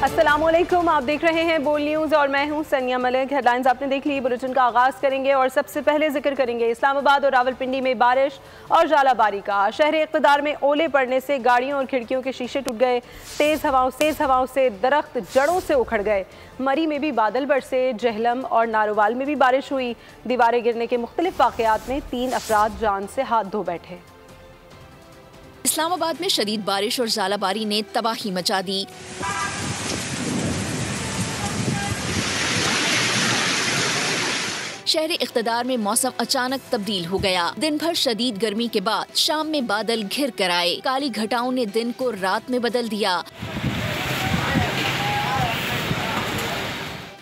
अस्सलामुअलैकुम, आप देख रहे हैं बोल न्यूज़ और मैं हूं सनिया मलिक। हेडलाइंस आपने देख ली। बुलेटिन का आगाज़ करेंगे और सबसे पहले जिक्र करेंगे इस्लामाबाद और रावलपिंडी में बारिश और जालाबारी का। शहर इक़्तिदार में ओले पड़ने से गाड़ियों और खिड़कियों के शीशे टूट गए। तेज़ हवाओं से दरख्त जड़ों से उखड़ गए। मरी में भी बादल बरसे। जहलम और नारोवाल में भी बारिश हुई। दीवारें गिरने के मुख्तलिफ वाक़यात में 3 अफराद जान से हाथ धो बैठे। इस्लामाबाद में शदीद बारिश और जालाबारी ने तबाही मचा दी। शहर इक़्तिदार में मौसम अचानक तब्दील हो गया। दिन भर शदीद गर्मी के बाद शाम में बादल घिर कर आए। काली घटाओं ने दिन को रात में बदल दिया।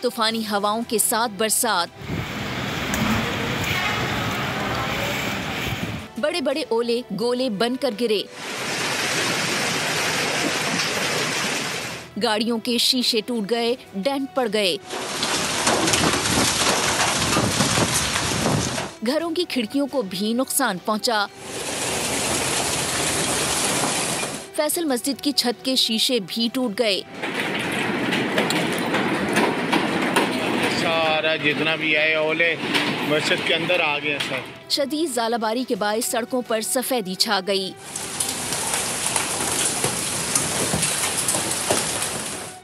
तूफानी हवाओं के साथ बरसात, बड़े बड़े ओले गोले बनकर गिरे। गाड़ियों के शीशे टूट गए, डेंट पड़ गए। घरों की खिड़कियों को भी नुकसान पहुंचा। फैसल मस्जिद की छत के शीशे भी टूट गए। सारा जितना भी है ओले मस्जिद के अंदर आ गए सर। शदीद जालाबारी के बायस सड़कों पर सफेदी छा गई।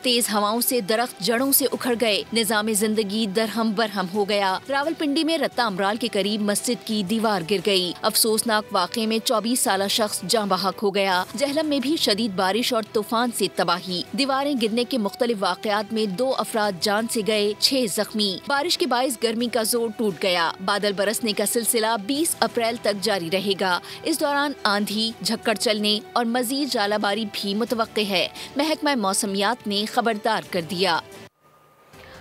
तेज हवाओं से दरख्त जड़ों से उखड़ गए। निजाम जिंदगी दरहम बरहम हो गया। रावलपिंडी में रत्ता अमराल के करीब मस्जिद की दीवार गिर गई। अफसोसनाक वाक़े में 24 साला शख्स जाँ बहक हो गया। जहलम में भी शदीद बारिश और तूफान से तबाही। दीवारें गिरने के मुख्तलिफ वाक़यात में 2 अफराद जान से गए, 6 जख्मी। बारिश के बायस गर्मी का जोर टूट गया। बादल बरसने का सिलसिला 20 अप्रैल तक जारी रहेगा। इस दौरान आंधी, झक्कड़ चलने और मजीद जालाबारी भी मुतवक्के है। महकमा मौसमियात ने खबरदार कर दिया।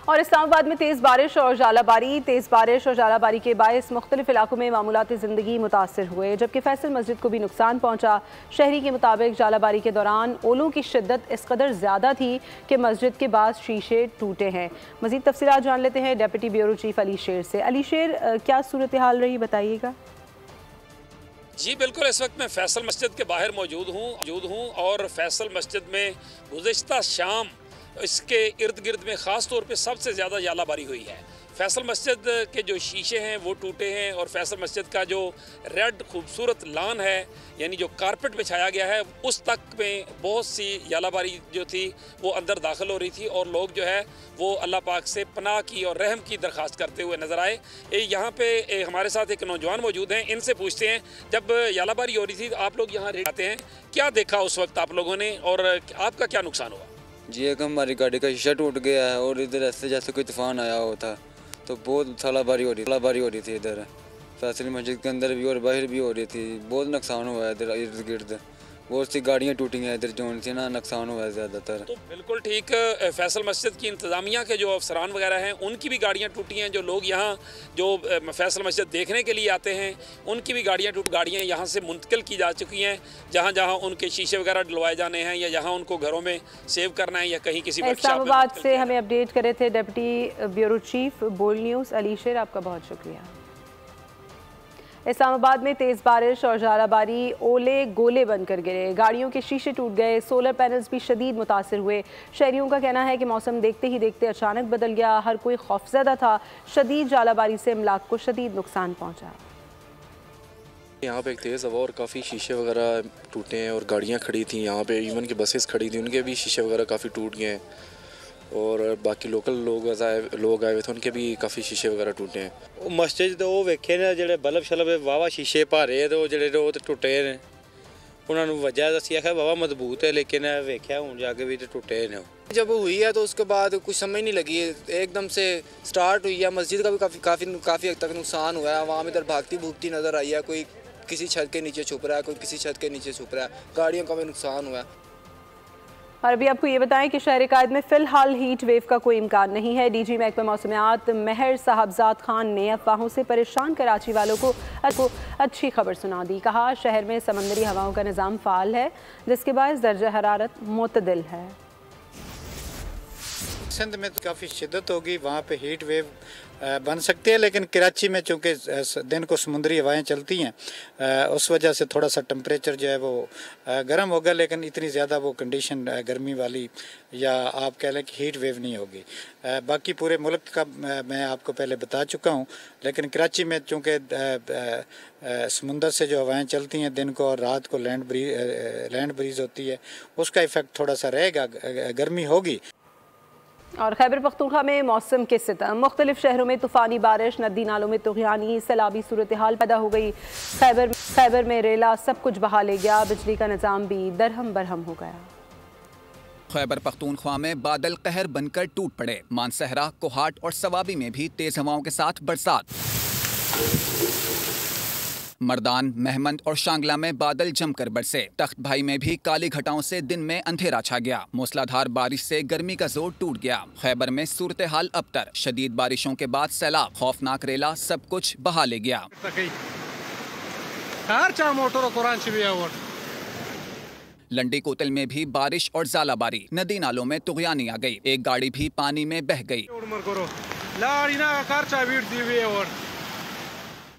और इस्लामाबाद में तेज़ बारिश और जालाबारी के बायस मुख्तलिफ इलाकों में मामूलाती ज़िंदगी मुतासर हुए, जबकि फैसल मस्जिद को भी नुकसान पहुंचा। शहरी के मुताबिक जालाबारी के दौरान ओलों की शिद्दत इस कदर ज़्यादा थी कि मस्जिद के बाद शीशे टूटे हैं। मज़ीद तफसीलात जान लेते हैं डेप्यूटी ब्यूरो चीफ अली शेर से। अली शेर, क्या सूरत हाल रही, बताइएगा। जी बिल्कुल, इस वक्त मैं फैसल मस्जिद के बाहर मौजूद हूँ और फैसल मस्जिद में गुज़िश्ता शाम इसके इर्द गिर्द में ख़ास तौर पे सबसे ज़्यादा जालाबारी हुई है। फैसल मस्जिद के जो शीशे हैं वो टूटे हैं और फैसल मस्जिद का जो रेड खूबसूरत लान है, यानी जो कारपेट बिछाया गया है, उस तक में बहुत सी जालाबारी जो थी वो अंदर दाखिल हो रही थी और लोग जो है वो अल्लाह पाक से पनाह की और रहम की दरख्वास्त करते हुए नज़र आए। यहाँ पे हमारे साथ एक नौजवान मौजूद हैं, इनसे पूछते हैं जब जालाबारी हो रही थी आप लोग यहाँ आते हैं, क्या देखा उस वक्त आप लोगों ने और आपका क्या नुकसान हुआ? जी, एक हमारी गाड़ी का शीशा टूट गया है और इधर ऐसे जैसे कोई तूफान आया होता तो बहुत जालाबारी हो रही थी इधर फैसल मस्जिद के अंदर भी और बाहर भी हो रही थी। बहुत नुकसान हुआ है इधर इर्द गिर्द। बहुत सी गाड़ियाँ टूटी हैं इधर, जो से ना नुकसान हुआ है ज़्यादातर। तो बिल्कुल ठीक, फैसल मस्जिद की इंतज़ामिया के जो अफसरान वगैरह हैं उनकी भी गाड़ियाँ टूटी हैं। जो लोग यहाँ जो फैसल मस्जिद देखने के लिए आते हैं उनकी भी गाड़ियाँ यहाँ से मुंतकिल की जा चुकी हैं, जहाँ उनके शीशे वगैरह डलवाए जाने हैं या जहाँ उनको घरों में सेव करना है या कहीं किसी इस्लामाबाद से हमें अपडेट करे थे डेप्यूटी ब्यूरो चीफ बोल न्यूज़ अली शेर, आपका बहुत शुक्रिया। इस्लामाबाद में तेज़ बारिश और जालाबारी ओले गोले बनकर गिरे। गाड़ियों के शीशे टूट गए। सोलर पैनल्स भी शदीद मुतासिर हुए। शहरियों का कहना है कि मौसम देखते ही देखते अचानक बदल गया। हर कोई खौफजदा था। शदीद जालाबारी से इमलाक को शदीद नुकसान पहुंचा। यहाँ पे एक तेज़ हवा और काफ़ी शीशे वगैरह टूटे हैं और गाड़ियाँ खड़ी थी यहाँ पे, इवन की बसेस खड़ी थी, उनके भी शीशे वगैरह काफ़ी टूट गए हैं और बाकी लोकल लोग आए हुए थे, उनके भी काफ़ी शीशे वगैरह टूटे हैं। मस्जिद तो वो वेखे ने ਜਿਹੜੇ बल्ब शलब वावा शीशे भारे तो ਜਿਹੜੇ ਉਹ ਤੇ ਟੁੱਟੇ ਨੇ, ਉਹਨਾਂ ਨੂੰ ਵਜ੍ਹਾ ਅਸੀਂ ਆਖਿਆ ਵਾਵਾ ਮਜ਼ਬੂਤ है, लेकिन वेख्या हूँ जाके भी तो टूटे ने। जब हुई है तो उसके बाद कुछ समझ नहीं लगी, एकदम से स्टार्ट हुई है। मस्जिद का भी काफ़ी हद तक नुकसान हुआ है। आवाम इधर भागती भूगती नज़र आई है, कोई किसी छत के नीचे छुप रहा है, कोई किसी छत के नीचे छुप रहा है। गाड़ियों का भी नुकसान हुआ है। और अभी आपको ये बताएं कि शहर कायद में फ़िलहाल हीट वेव का कोई इम्कान नहीं है। डीजी महकमा मौसमियात महर साहबजाद खान ने अफवाहों से परेशान कराची वालों को अच्छी खबर सुना दी। कहा शहर में समंदरी हवाओं का निज़ाम फ़ाल है, जिसके बायस दर्जा हरारत मुतदिल है। सिंध में तो काफ़ी शिद्दत होगी, वहाँ पे हीट वेव बन सकती है, लेकिन कराची में चूँकि दिन को समुद्री हवाएं चलती हैं उस वजह से थोड़ा सा टेम्परेचर जो है वो गर्म होगा, लेकिन इतनी ज़्यादा वो कंडीशन गर्मी वाली या आप कह लें कि हीट वेव नहीं होगी। बाकी पूरे मुल्क का मैं आपको पहले बता चुका हूँ, लेकिन कराची में चूँकि समुंदर से जो हवाएं चलती हैं दिन को और रात को लैंड ब्रीज होती है, उसका इफ़ेक्ट थोड़ा सा रहेगा, गर्मी होगी। और खैबर पख्तूनख्वा में मौसम के सितम, मुख्तलिफ शहरों में तूफ़ानी बारिश, नदी नालों में तुग़यानी सैलाबी सूरत हाल पैदा हो गई। खैबर में रेला सब कुछ बहा ले गया, बिजली का निज़ाम भी दरहम बरहम हो गया। खैबर पख्तूनख्वा में बादल कहर बनकर टूट पड़े। मानसहरा, कोहाट और सवाबी में भी तेज हवाओं के साथ बरसात। मर्दान, महमंद और शांगला में बादल जमकर बरसे। तख्त भाई में भी काली घटाओं से दिन में अंधेरा छा गया। मूसलाधार बारिश से गर्मी का जोर टूट गया। खैबर में सूरत हाल अबतर, शदीद बारिशों के बाद सैलाब, खौफनाक रेला सब कुछ बहा ले गया। लंडी कोतल में भी बारिश और ज़ालाबारी, नदी नालों में तुग़यानी आ गई। एक गाड़ी भी पानी में बह गई।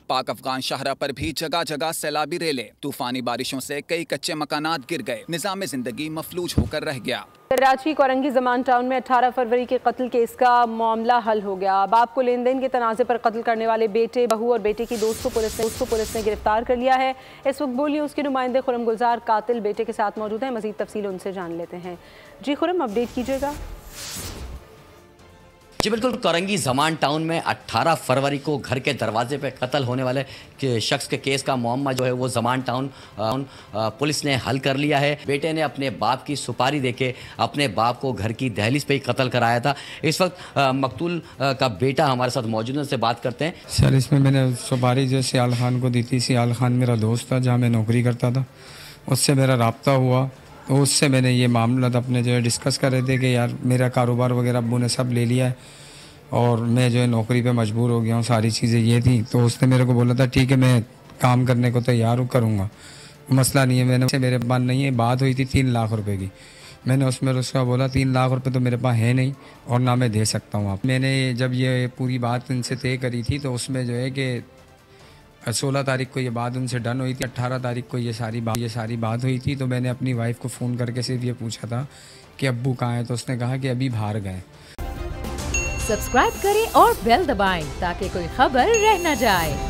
पाक अफगान शाहरा पर भी जगह जगह सैलाबी रेले। तूफानी बारिशों से कई कच्चे मकानात गिर गए। निज़ाम जिंदगी मफलूज होकर रह गया। कराची कोरंगी ज़मान टाउन में 18 फरवरी के कत्ल केस का मामला हल हो गया। बाप को लेन देन के तनाज़े पर कत्ल करने वाले बेटे, बहू और बेटे की दोस्त को पुलिस ने गिरफ्तार कर लिया है। इस वक्त बोल न्यूज़ के नुमाइंदे खुरम गुलजार कातिल बेटे के साथ मौजूद हैं। मज़ीद तफसील उनसे जान लेते हैं। जी खुरम, अपडेट कीजिएगा। जी बिल्कुल, कोरंगी ज़मान टाउन में 18 फरवरी को घर के दरवाजे पे कत्ल होने वाले शख्स के केस का मामला जो है वो ज़मान टाउन पुलिस ने हल कर लिया है। बेटे ने अपने बाप की सुपारी देके अपने बाप को घर की दहलीज पे ही कत्ल कराया था। इस वक्त मकतूल का बेटा हमारे साथ मौजूद है, उससे बात करते हैं। सर, इसमें मैंने सुपारी जो सियाल खान को दी थी। सियाल खान मेरा दोस्त था, जहाँ मैं नौकरी करता था, उससे मेरा रब्ता हुआ। तो उससे मैंने ये मामला अपने जो है डिस्कस कर रहे थे कि यार मेरा कारोबार वगैरह अब्बू ने सब ले लिया है और मैं जो है नौकरी पे मजबूर हो गया हूँ, सारी चीज़ें ये थी। तो उसने मेरे को बोला था ठीक है मैं काम करने को तैयार हूँ, करूँगा, मसला नहीं है। मैंने मेरे पास नहीं है, बात हुई थी 3 लाख रुपए की। मैंने उसमें उसका बोला 3 लाख रुपए तो मेरे पास है नहीं और ना मैं दे सकता हूँ आप। मैंने जब ये पूरी बात इनसे तय करी थी तो उसमें जो है कि 16 तारीख को ये बात उनसे डन हुई थी। 18 तारीख को ये सारी बात हुई थी। तो मैंने अपनी वाइफ को फ़ोन करके सिर्फ ये पूछा था कि अब्बू कहाँ हैं, तो उसने कहा कि अभी बाहर गए। सब्सक्राइब करें और बेल दबाएं ताकि कोई खबर रह न जाए।